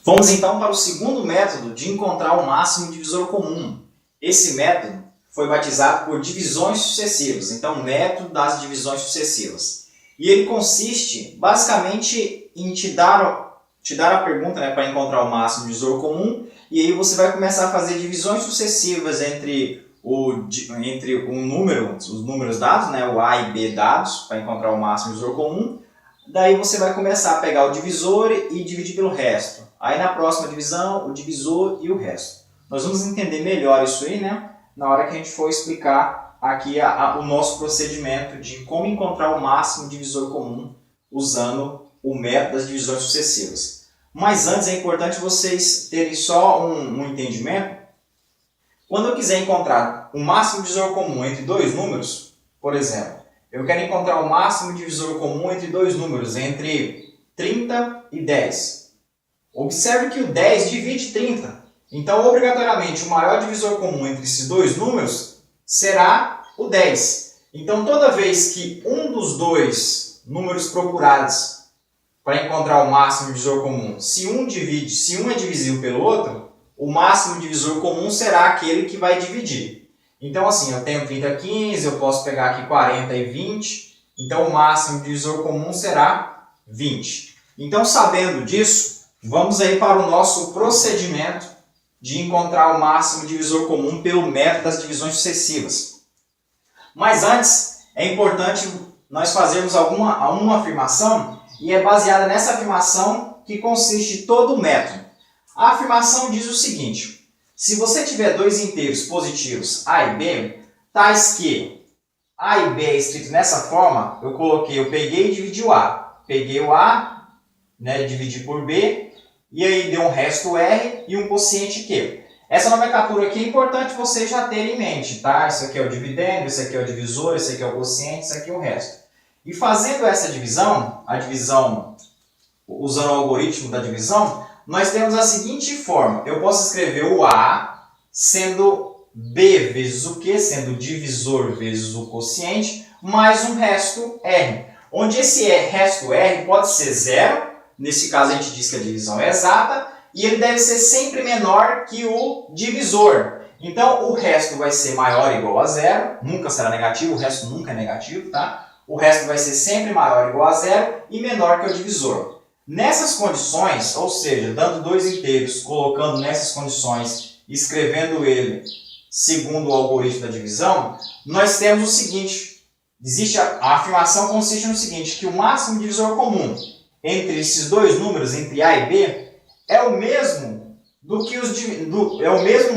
Vamos então para o segundo método de encontrar o máximo divisor comum. Esse método foi batizado por divisões sucessivas, então método das divisões sucessivas. E ele consiste basicamente em te dar a pergunta para encontrar o máximo divisor comum, e aí você vai começar a fazer divisões sucessivas entre os números dados, o A e B dados, para encontrar o máximo divisor comum. Daí você vai começar a pegar o divisor e dividir pelo resto. Aí na próxima divisão, o divisor e o resto. Nós vamos entender melhor isso aí, na hora que a gente for explicar aqui o nosso procedimento de como encontrar o máximo divisor comum usando o método das divisões sucessivas. Mas antes é importante vocês terem só um entendimento. Quando eu quiser encontrar o máximo divisor comum entre dois números, por exemplo, eu quero encontrar o máximo divisor comum entre dois números, entre 30 e 10. Observe que o 10 divide 30. Então, obrigatoriamente, o maior divisor comum entre esses dois números será o 10. Então, toda vez que um dos dois números procurados para encontrar o máximo divisor comum, se um é divisível pelo outro, o máximo divisor comum será aquele que vai dividir. Então, assim, eu tenho 30 e 15, eu posso pegar aqui 40 e 20. Então, o máximo divisor comum será 20. Então, sabendo disso, vamos aí para o nosso procedimento de encontrar o máximo divisor comum pelo método das divisões sucessivas. Mas antes, é importante nós fazermos uma afirmação, e é baseada nessa afirmação que consiste todo o método. A afirmação diz o seguinte: se você tiver dois inteiros positivos A e B, tais que A e B é escrito nessa forma, eu peguei e dividi o A. Peguei o A, dividi por B, e aí deu um resto R e um quociente Q. Essa nomenclatura aqui é importante você já ter em mente, tá? Isso aqui é o dividendo, isso aqui é o divisor, isso aqui é o quociente, isso aqui é o resto. E fazendo essa divisão, usando o algoritmo da divisão, nós temos a seguinte forma. Eu posso escrever o A sendo B vezes o Q, sendo o divisor vezes o quociente, mais um resto R. Onde esse resto R pode ser zero, nesse caso a gente diz que a divisão é exata, e ele deve ser sempre menor que o divisor. Então o resto vai ser maior ou igual a zero, nunca será negativo, o resto nunca é negativo, tá? O resto vai ser sempre maior ou igual a zero e menor que o divisor. Nessas condições, ou seja, dando dois inteiros, colocando nessas condições, escrevendo ele segundo o algoritmo da divisão, nós temos o seguinte: a afirmação consiste no seguinte, que o máximo divisor comum entre esses dois números, entre A e B, é o mesmo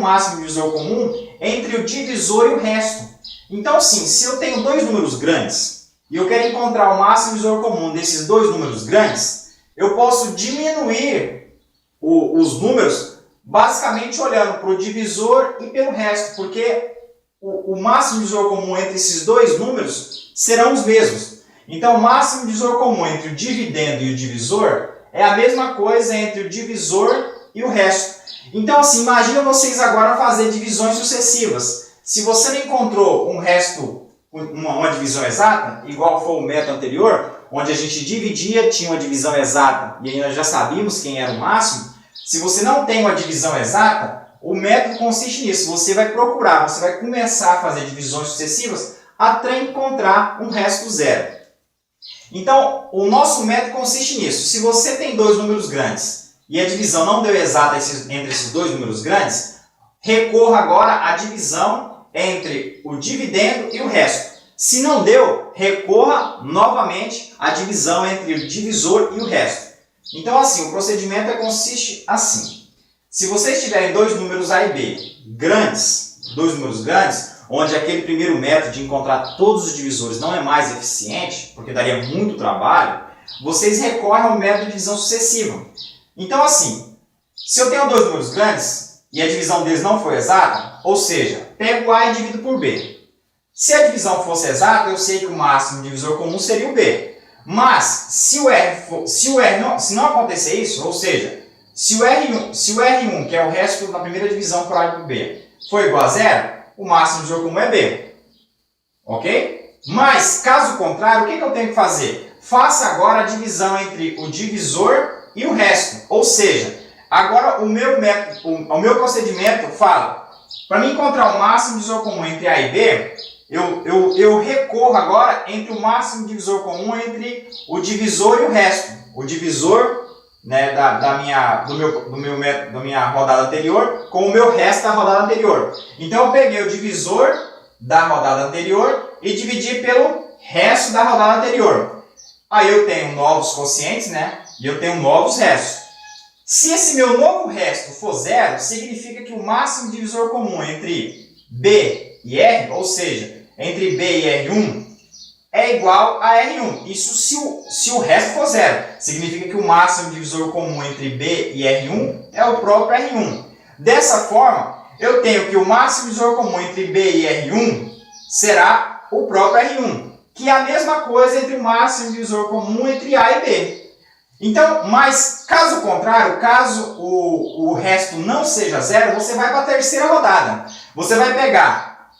máximo divisor comum entre o divisor e o resto. Então, sim, se eu tenho dois números grandes e eu quero encontrar o máximo divisor comum desses dois números grandes, eu posso diminuir os números basicamente olhando para o divisor e pelo resto, porque o máximo divisor comum entre esses dois números serão os mesmos. Então, o máximo divisor comum entre o dividendo e o divisor é a mesma coisa entre o divisor e o resto. Então, assim, imagina vocês agora fazer divisões sucessivas. Se você não encontrou um resto, uma divisão exata, igual foi o método anterior, onde a gente dividia, tinha uma divisão exata e aí nós já sabíamos quem era o máximo. Se você não tem uma divisão exata, o método consiste nisso. Você vai começar a fazer divisões sucessivas até encontrar um resto zero. Então, o nosso método consiste nisso. Se você tem dois números grandes e a divisão não deu exata entre esses dois números grandes, recorra agora à divisão entre o dividendo e o resto. Se não deu, recorra novamente à divisão entre o divisor e o resto. Então, assim, o procedimento consiste assim. Se vocês tiverem dois números A e B dois números grandes, onde aquele primeiro método de encontrar todos os divisores não é mais eficiente, porque daria muito trabalho, vocês recorrem ao método de divisão sucessiva. Então, assim, se eu tenho dois números grandes e a divisão deles não foi exata, ou seja, pego A e divido por B. Se a divisão fosse exata, eu sei que o máximo divisor comum seria o B. Mas, se não acontecer isso, ou seja, se o R1, que é o resto da primeira divisão por A e por B, for igual a zero, o máximo divisor comum é B. Ok? Mas, caso contrário, o que eu tenho que fazer? Faça agora a divisão entre o divisor e o resto. Ou seja, Agora o meu procedimento fala, para mim encontrar o máximo divisor comum entre A e B, eu recorro agora entre o máximo divisor comum entre o divisor e o resto. O divisor, né, da minha rodada anterior com o meu resto da rodada anterior. Então eu peguei o divisor da rodada anterior e dividi pelo resto da rodada anterior. Aí eu tenho novos quocientes, né? E eu tenho novos restos. Se esse meu novo resto for zero, significa que o máximo divisor comum entre B e R, ou seja, entre B e R1, é igual a R1. Isso se o resto for zero. Significa que o máximo divisor comum entre B e R1 é o próprio R1. Dessa forma, eu tenho que o máximo divisor comum entre B e R1 será o próprio R1, que é a mesma coisa entre o máximo divisor comum entre A e B. Então, mas caso contrário, caso o resto não seja zero, você vai para a terceira rodada. Você vai pegar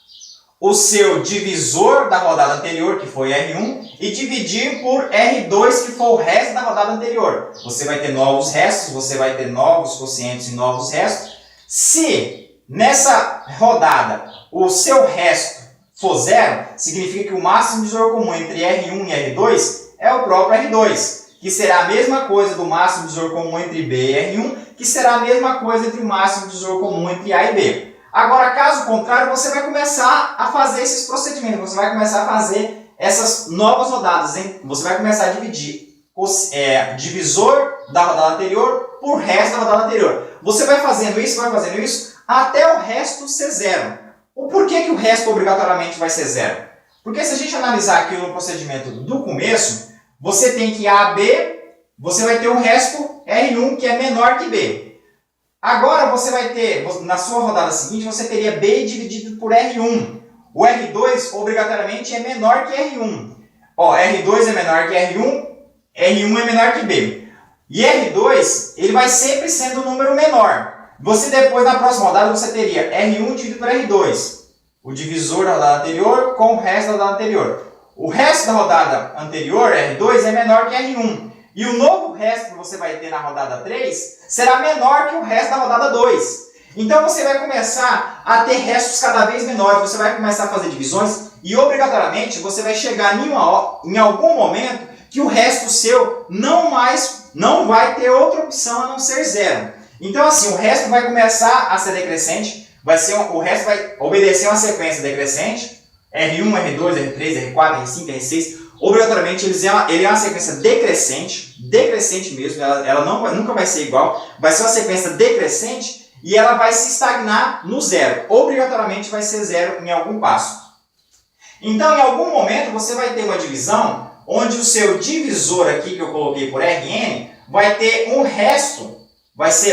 o seu divisor da rodada anterior, que foi R1, e dividir por R2, que foi o resto da rodada anterior. Você vai ter novos restos, você vai ter novos quocientes e novos restos. Se nessa rodada o seu resto for zero, significa que o máximo divisor comum entre R1 e R2 é o próprio R2. Que será a mesma coisa do máximo divisor comum entre B e R1, que será a mesma coisa entre o máximo divisor comum entre A e B. Agora, caso contrário, você vai começar a fazer esses procedimentos, você vai começar a fazer essas novas rodadas, hein? Você vai começar a dividir o divisor da rodada anterior por resto da rodada anterior. Você vai fazendo isso, até o resto ser zero. O porquê que o resto obrigatoriamente vai ser zero? Porque se a gente analisar aqui no procedimento do começo, você tem que A, B, você vai ter o resto R1 que é menor que B. Agora você vai ter, na sua rodada seguinte, você teria B dividido por R1. O R2 obrigatoriamente é menor que R1. Ó, R2 é menor que R1, R1 é menor que B. E R2, ele vai sempre sendo um número menor. Você depois, na próxima rodada, você teria R1 dividido por R2. O divisor da rodada anterior com o resto da rodada anterior. O resto da rodada anterior, R2, é menor que R1. E o novo resto que você vai ter na rodada 3 será menor que o resto da rodada 2. Então você vai começar a ter restos cada vez menores, você vai começar a fazer divisões e obrigatoriamente você vai chegar em algum momento que o resto seu não vai ter outra opção a não ser zero. Então assim, o resto vai começar a ser decrescente, o resto vai obedecer uma sequência decrescente, R1, R2, R3, R4, R5, R6, obrigatoriamente ele é uma sequência decrescente mesmo, ela nunca vai ser igual, vai ser uma sequência decrescente e ela vai se estagnar no zero, obrigatoriamente vai ser zero em algum passo. Então em algum momento você vai ter uma divisão onde o seu divisor aqui que eu coloquei por Rn vai ter um resto,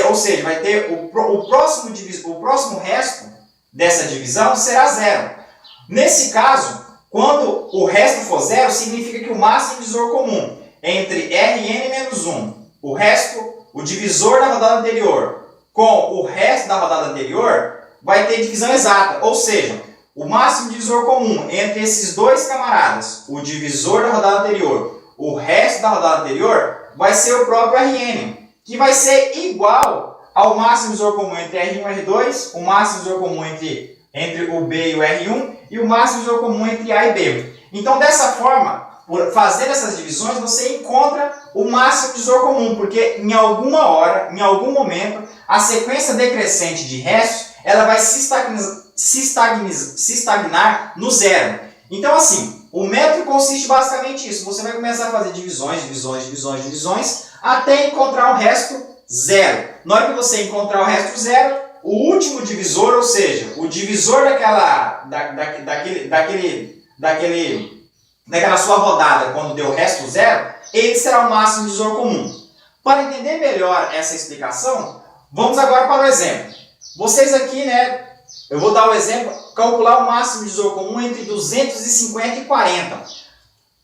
ou seja, vai ter o próximo resto dessa divisão será zero. Nesse caso, quando o resto for zero, significa que o máximo divisor comum entre Rn menos 1, o resto, o divisor da rodada anterior, com o resto da rodada anterior, vai ter divisão exata. Ou seja, o máximo divisor comum entre esses dois camaradas, o divisor da rodada anterior, o resto da rodada anterior, vai ser o próprio Rn, que vai ser igual ao máximo divisor comum entre R1 e R2, o máximo divisor comum entre o B e o R1 e o máximo divisor comum entre A e B. Então, dessa forma, por fazer essas divisões, você encontra o máximo divisor comum, porque em alguma hora, em algum momento, a sequência decrescente de restos ela vai se estagnar no zero. Então, assim, o método consiste basicamente nisso. Você vai começar a fazer divisões, até encontrar o resto zero. Na hora que você encontrar o resto zero, o último divisor, ou seja, o divisor daquela sua rodada, quando deu o resto zero, ele será o máximo divisor comum. Para entender melhor essa explicação, vamos agora para o exemplo. Vocês aqui, né, eu vou dar o exemplo, calcular o máximo divisor comum entre 250 e 40.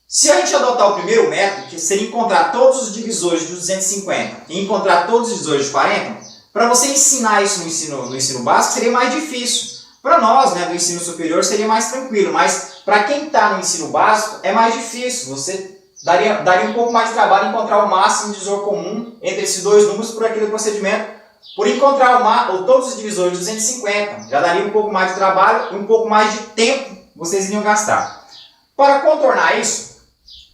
Se a gente adotar o primeiro método, que seria encontrar todos os divisores de 250 e encontrar todos os divisores de 40, para você ensinar isso no ensino básico seria mais difícil. Para nós, né, do ensino superior, seria mais tranquilo, mas para quem está no ensino básico é mais difícil. Você daria um pouco mais de trabalho encontrar o máximo divisor comum entre esses dois números por aquele procedimento por encontrar todos os divisores de 250. Já daria um pouco mais de trabalho e um pouco mais de tempo vocês iriam gastar. Para contornar isso,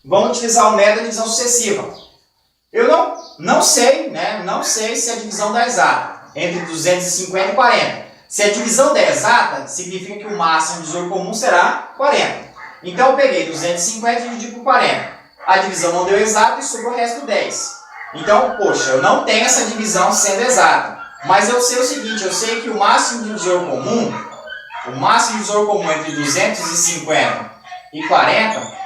vamos utilizar o método de divisão sucessiva. Eu não sei se a divisão dá exata entre 250 e 40. Se a divisão der exata, significa que o máximo divisor comum será 40. Então eu peguei 250 e dividi por 40. A divisão não deu exata e sobrou o resto 10. Então, poxa, eu não tenho essa divisão sendo exata. Mas eu sei o seguinte, eu sei que o máximo divisor comum entre 250 e 40,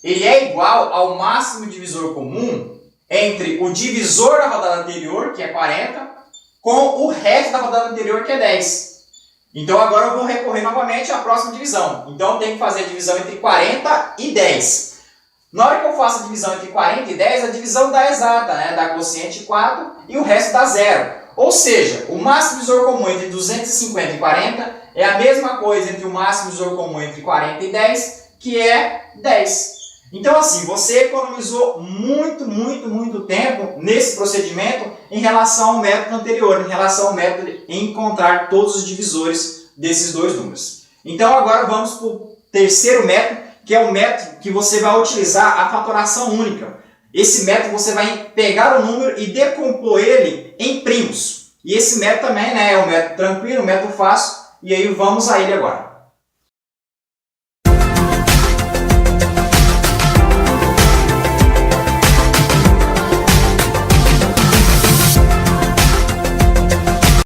ele é igual ao máximo divisor comum entre o divisor da rodada anterior, que é 40, com o resto da rodada anterior, que é 10. Então agora eu vou recorrer novamente à próxima divisão. Então eu tenho que fazer a divisão entre 40 e 10. Na hora que eu faço a divisão entre 40 e 10, a divisão dá exata, né? Dá quociente 4 e o resto dá 0. Ou seja, o máximo divisor comum entre 250 e 40 é a mesma coisa entre o máximo divisor comum entre 40 e 10, que é 10. Então assim, você economizou muito tempo nesse procedimento em relação ao método anterior, em relação ao método de encontrar todos os divisores desses dois números. Então agora vamos para o terceiro método, que é o método que você vai utilizar a fatoração única. Esse método você vai pegar o número e decompor ele em primos. E esse método também, né, é um método tranquilo, um método fácil, e aí vamos a ele agora.